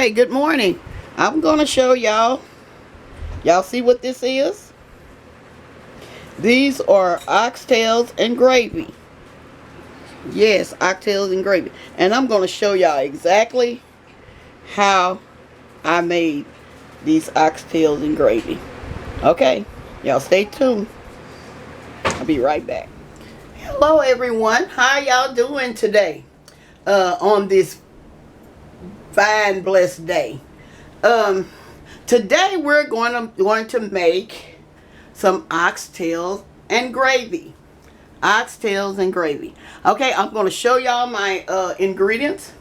Okay, good morning. I'm going to show y'all. Y'all see what this is? These are oxtails and gravy. Yes, oxtails and gravy. And I'm going to show y'all exactly how I made these oxtails and gravy. Okay, y'all stay tuned. I'll be right back. Hello everyone. How y'all doing today? On this fine blessed day. Today we're going to make some oxtails and gravy. Oxtails and gravy. Okay, I'm going to show y'all my ingredients.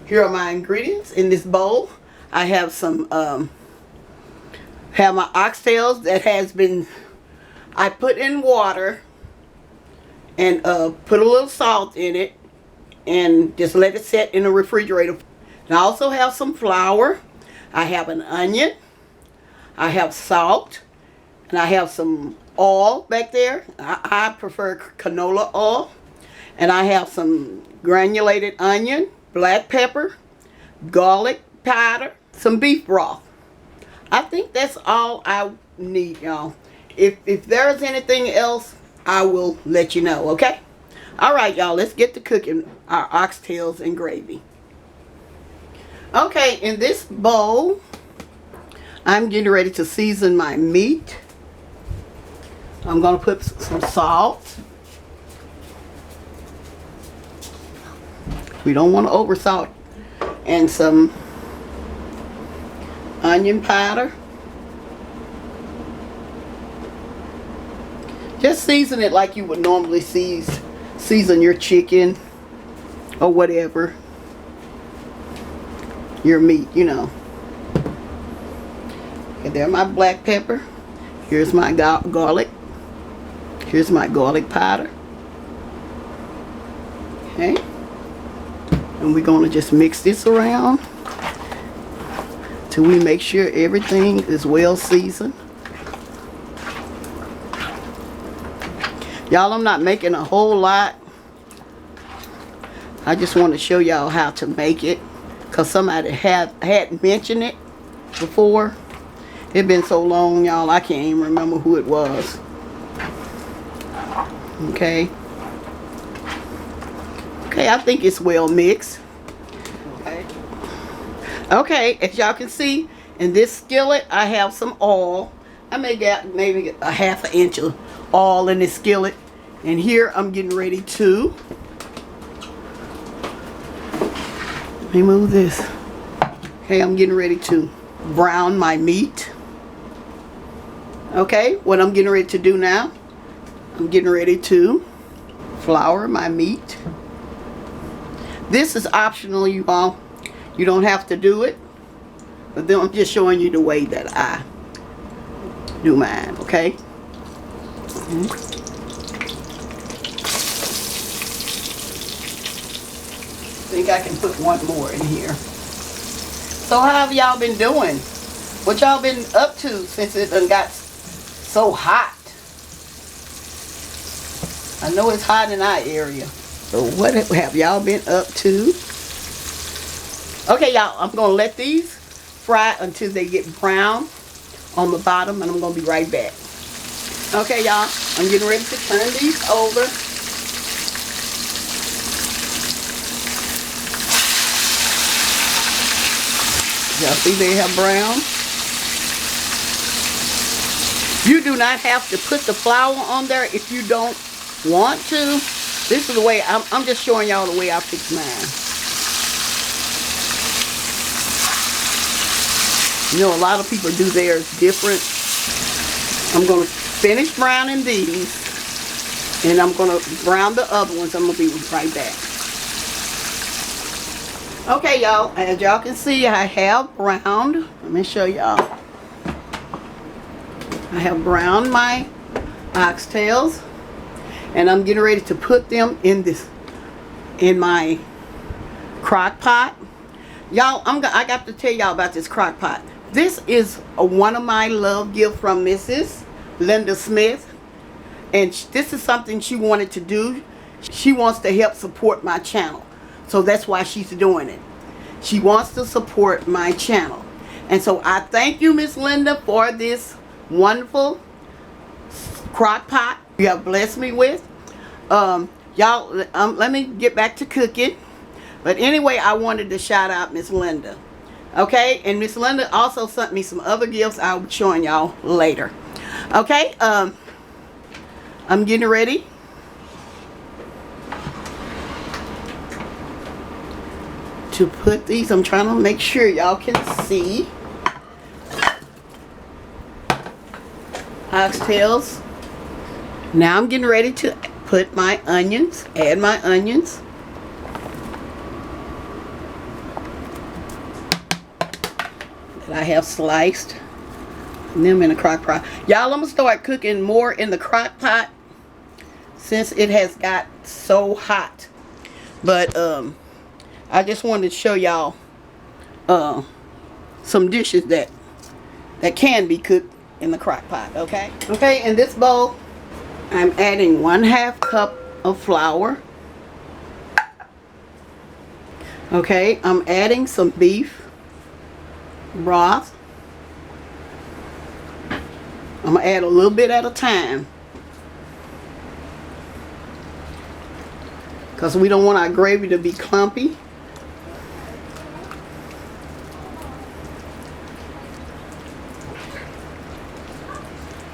Here are my ingredients in this bowl. I have some have my oxtails that has been I put in water and put a little salt in it and just let it set in the refrigerator. And I also have some flour. I have an onion. I have salt. And I have some oil back there. I prefer canola oil. And I have some granulated onion, black pepper, garlic powder, some beef broth. I think that's all I need, y'all. If there's anything else, I will let you know, okay? Alright, y'all, let's get to cooking our oxtails and gravy. Okay, in this bowl, I'm getting ready to season my meat. I'm going to put some salt. We don't want to over salt. And some onion powder. Just season it like you would normally season your chicken or whatever. Your meat, you know. And there my black pepper. Here's my garlic. Here's my garlic powder. Okay. And we're going to just mix this around till we make sure everything is well seasoned. Y'all, I'm not making a whole lot. I just want to show y'all how to make it, because somebody had mentioned it before. It's been so long, y'all, I can't even remember who it was. Okay. Okay, I think it's well mixed. Okay. Okay, as y'all can see, in this skillet, I have some oil. I may get maybe a half an inch of oil in this skillet. And here I'm getting ready to, let me move this. Okay, I'm getting ready to brown my meat. Okay, what I'm getting ready to do now, I'm getting ready to flour my meat. This is optional, you all. You don't have to do it. But then I'm just showing you the way that I do mine, okay? I think I can put one more in here. So how have y'all been doing? What y'all been up to since it done got so hot? I know it's hot in our area. So what have y'all been up to? Okay, y'all, I'm going to let these fry until they get brown on the bottom, and I'm going to be right back. Okay, y'all, I'm getting ready to turn these over. Y'all see they have brown? You do not have to put the flour on there if you don't want to. This is the way, I'm just showing y'all the way I fix mine. You know, a lot of people do theirs different. I'm going to finish browning these. And I'm going to brown the other ones. I'm going to be right back. Okay, y'all, as y'all can see, I have browned. Let me show y'all. I have browned my oxtails, and I'm getting ready to put them in my crock pot. Y'all, I got to tell y'all about this crock pot. This is one of my love gifts from Mrs. Linda Smith, and this is something she wanted to do. She wants to help support my channel. So that's why she's doing it. She wants to support my channel. And so I thank you, Miss Linda, for this wonderful crock pot you have blessed me with. Y'all, let me get back to cooking. But anyway, I wanted to shout out Miss Linda. Okay, and Miss Linda also sent me some other gifts I'll be showing y'all later. Okay, I'm getting ready to put these. I'm trying to make sure y'all can see. Oxtails. Now I'm getting ready to put my onions, add my onions. That I have sliced. And them in the crock pot. Y'all, I'm going to start cooking more in the crock pot since it has got so hot. But I just wanted to show y'all some dishes that can be cooked in the crock pot, okay? Okay, in this bowl, I'm adding 1/2 cup of flour. Okay, I'm adding some beef broth. I'm going to add a little bit at a time, because we don't want our gravy to be clumpy.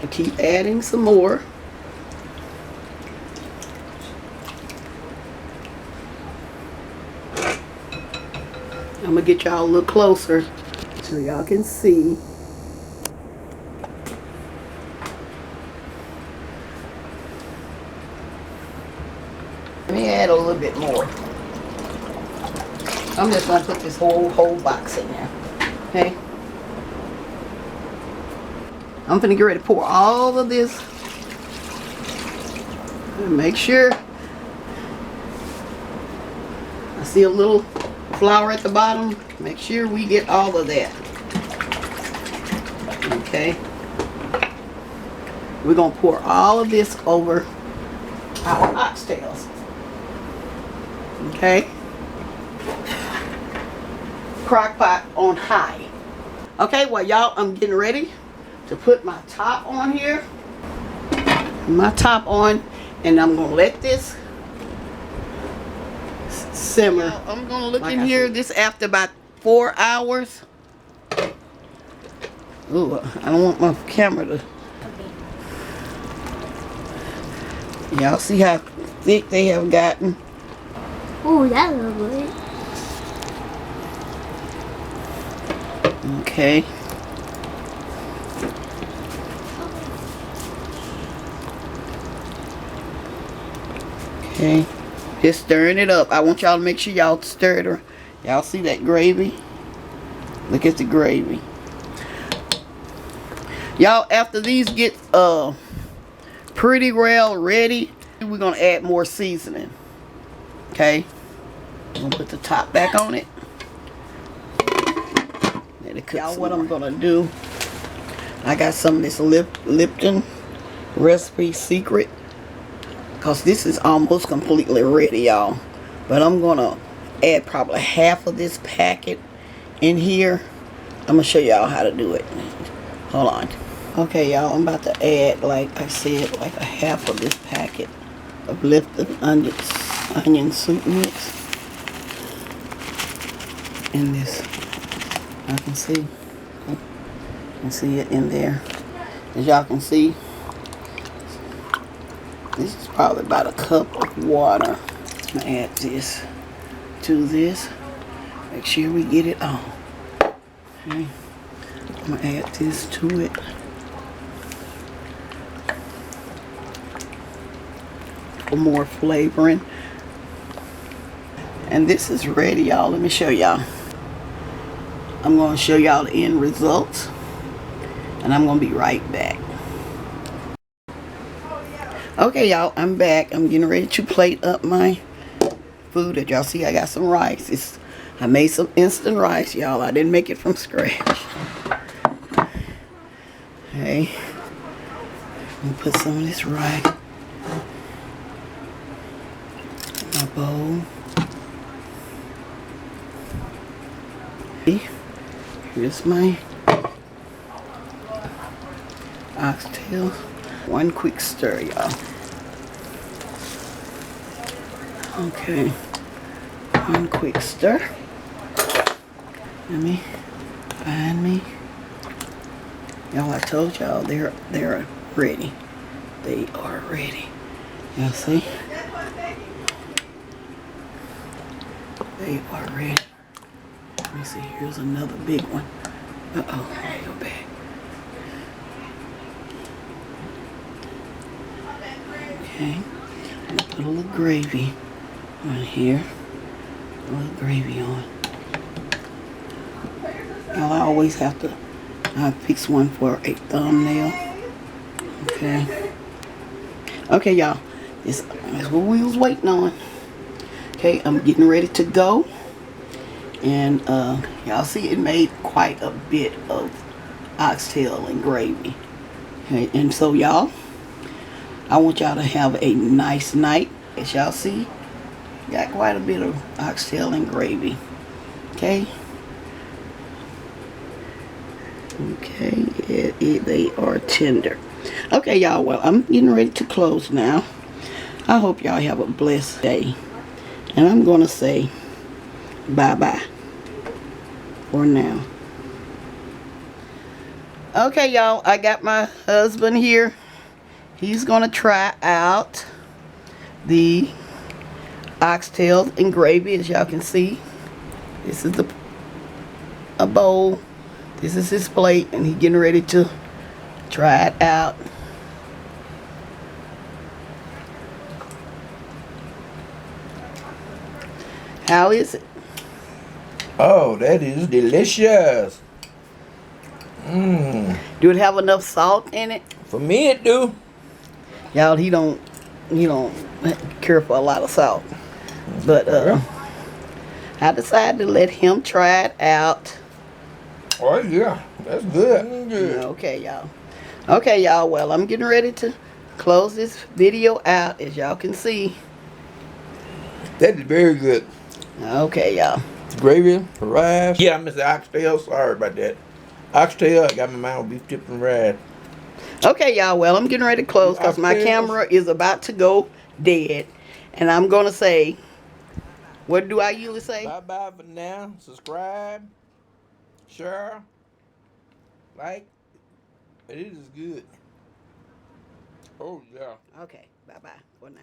I keep adding some more. I'm going to get y'all a little closer so y'all can see. Let me add a little bit more. I'm just going to put this whole box in there. Okay? I'm going to get ready to pour all of this. Make sure. I see a little flour at the bottom. Make sure we get all of that. Okay? We're going to pour all of this over our oxtails. Okay? Crock pot on high. Okay, well y'all, I'm getting ready to put my top on here. My top on, and I'm gonna let this simmer. I'm gonna look in here this after about 4 hours. Ooh, I don't want my camera to. Y'all see how thick they have gotten? Oh, that looks good. Okay. Okay. Just stirring it up. I want y'all to make sure y'all stir it. Y'all see that gravy? Look at the gravy. Y'all, after these get pretty well ready, we're gonna add more seasoning. Okay. I'm gonna put the top back on it. Y'all, what I'm gonna do, I got some of this Lipton recipe secret, because this is almost completely ready, y'all. But I'm gonna add probably half of this packet in here. I'm gonna show y'all how to do it. Hold on. Okay, y'all, I'm about to add, like I said, like a half of this packet of Lipton onion soup mix in this. I can see it in there. As y'all can see, this is probably about a cup of water. I'm gonna add this to this. Make sure we get it on. Okay. I'm gonna add this to it. For more flavoring. And this is ready, y'all. Let me show y'all. I'm going to show y'all the end results, and I'm going to be right back. Okay, y'all, I'm back. I'm getting ready to plate up my food. That y'all see, I got some rice. I made some instant rice, y'all. I didn't make it from scratch. Okay, let me put some of this rice in my bowl. Here's my oxtail. One quick stir, y'all. Okay. One quick stir. Let me find me. Y'all, I told y'all they're ready. They are ready. Y'all see? They are ready. Let me see. Here's another big one. Uh-oh. Let me go back. Okay. I'm gonna put a little gravy on here. A little gravy on. Now I always have to fix one for a thumbnail. Okay. Okay, y'all. This is what we was waiting on. Okay, I'm getting ready to go. And y'all see it made quite a bit of oxtail and gravy. Okay, and so y'all, I want y'all to have a nice night. As y'all see, got quite a bit of oxtail and gravy. Okay. Okay, they are tender. Okay, y'all, well, I'm getting ready to close now. I hope y'all have a blessed day. And I'm going to say bye-bye for now. Okay, y'all, I got my husband here. He's going to try out the oxtails and gravy, as y'all can see. This is a bowl. This is his plate, and he's getting ready to try it out. How is it? Oh, that is delicious. Do it have enough salt in it? For me, it do. Y'all, he don't care for a lot of salt. But I decided to let him try it out. Oh yeah, that's good. Okay, y'all. Okay, y'all. Well, I'm getting ready to close this video out, as y'all can see. That is very good. Okay, y'all. Gravy, rice. Yeah, I missed the oxtail. Sorry about that. Oxtail, I got my mind with beef tips and rice. Okay, y'all. Well, I'm getting ready to close because my camera is about to go dead. And I'm going to say, what do I usually say? Bye-bye for now. Subscribe. Share. Like. It is good. Oh, yeah. Okay, bye-bye for now.